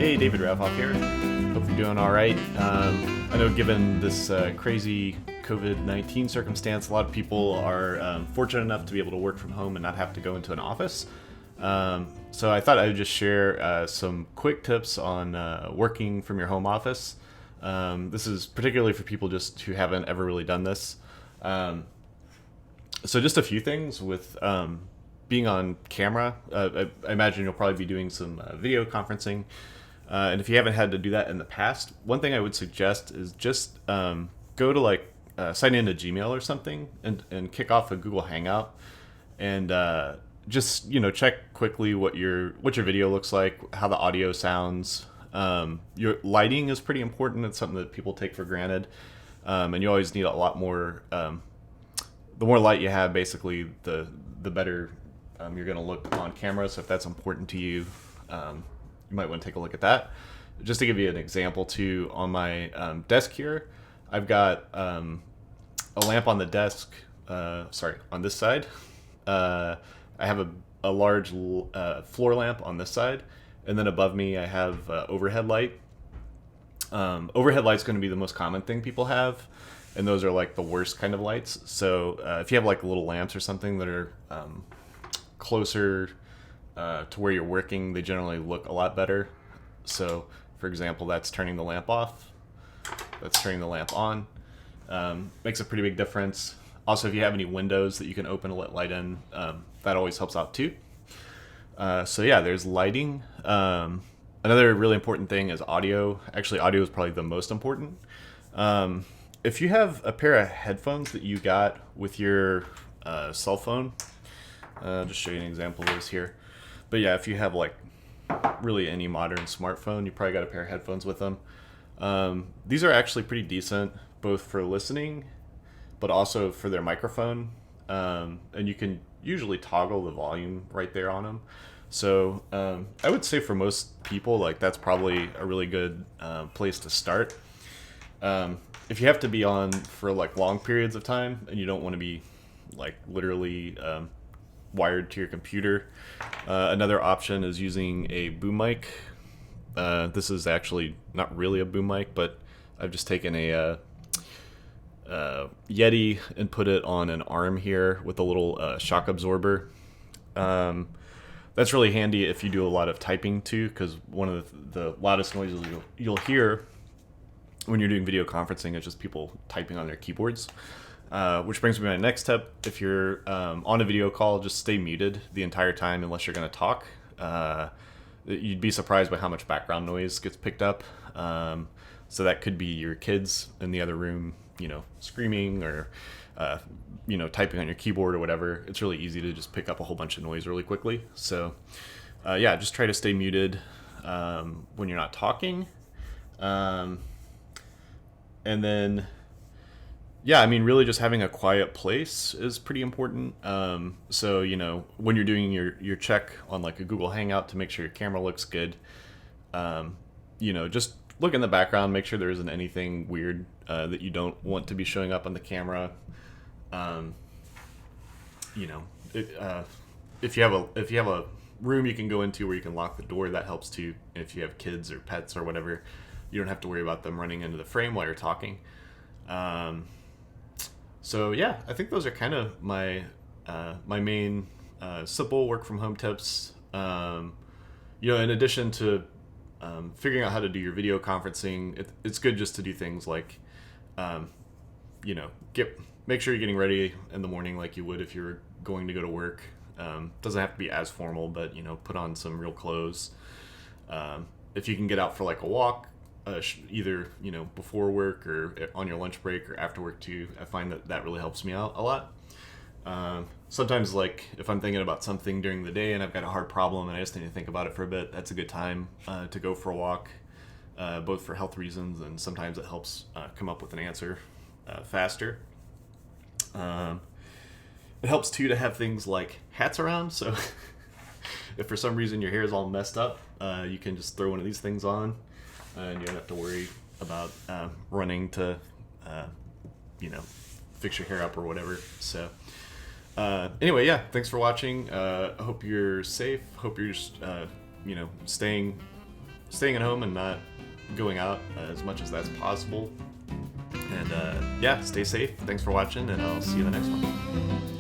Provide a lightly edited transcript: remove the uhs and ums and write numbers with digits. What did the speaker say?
Hey, David Ralphoff here. Hope you're doing all right. I know given this crazy COVID-19 circumstance, a lot of people are fortunate enough to be able to work from home and not have to go into an office. So I thought I would just share some quick tips on working from your home office. This is particularly for people just who haven't ever really done this. So just a few things with being on camera. I imagine you'll probably be doing some video conferencing. And if you haven't had to do that in the past, one thing I would suggest is just go to sign into Gmail or something and kick off a Google Hangout and just check quickly what your video looks like, how the audio sounds. Your lighting is pretty important. It's something that people take for granted, and you always need a lot more. The more light you have, basically, the better you're going to look on camera. So if that's important to you, you might want to take a look at that. Just to give you an example too, on my desk here, I've got a lamp on the desk, on this side. I have a large floor lamp on this side, and then above me I have overhead light. Overhead light's going to be the most common thing people have, and those are like the worst kind of lights. So if you have like little lamps or something that are closer to where you're working, they generally look a lot better. So, for example, that's turning the lamp off. That's turning the lamp on. Makes a pretty big difference. Also, if you have any windows that you can open to let light in, that always helps out too. So yeah, there's lighting. Another really important thing is audio. Actually, audio is probably the most important. If you have a pair of headphones that you got with your cell phone, just show you an example of this here. But yeah, if you have like really any modern smartphone, you probably got a pair of headphones with them. These are actually pretty decent, both for listening, but also for their microphone. And you can usually toggle the volume right there on them. So I would say for most people, like that's probably a really good place to start. If you have to be on for like long periods of time and you don't want to be like literally wired to your computer, another option is using a boom mic. This is actually not really a boom mic, but I've just taken a Yeti and put it on an arm here with a little shock absorber. That's really handy if you do a lot of typing too, because one of the loudest noises you'll hear when you're doing video conferencing is just people typing on their keyboards. Which brings me to my next tip. If you're on a video call, just stay muted the entire time unless you're going to talk. You'd be surprised by how much background noise gets picked up. So that could be your kids in the other room, screaming or, typing on your keyboard or whatever. It's really easy to just pick up a whole bunch of noise really quickly. So, just try to stay muted when you're not talking. And then... yeah, I mean, really just having a quiet place is pretty important. So, when you're doing your check on like a Google Hangout to make sure your camera looks good, just look in the background, make sure there isn't anything weird that you don't want to be showing up on the camera. If you have a room you can go into where you can lock the door, that helps too. If you have kids or pets or whatever, you don't have to worry about them running into the frame while you're talking. So yeah, I think those are kind of my main simple work from home tips. In addition to figuring out how to do your video conferencing, it's good just to do things like, make sure you're getting ready in the morning like you would if you were going to go to work. Doesn't have to be as formal, but put on some real clothes. If you can get out for like a walk, either before work or on your lunch break or after work too, I find that really helps me out a lot. Sometimes, like if I'm thinking about something during the day and I've got a hard problem and I just need to think about it for a bit, that's a good time to go for a walk, both for health reasons and sometimes it helps come up with an answer faster. It helps too to have things like hats around, so if for some reason your hair is all messed up, you can just throw one of these things on. And you don't have to worry about running to, fix your hair up or whatever. So, anyway, yeah, thanks for watching. I hope you're safe. Hope you're just, staying staying at home and not going out as much as that's possible. And yeah, stay safe. Thanks for watching, and I'll see you in the next one.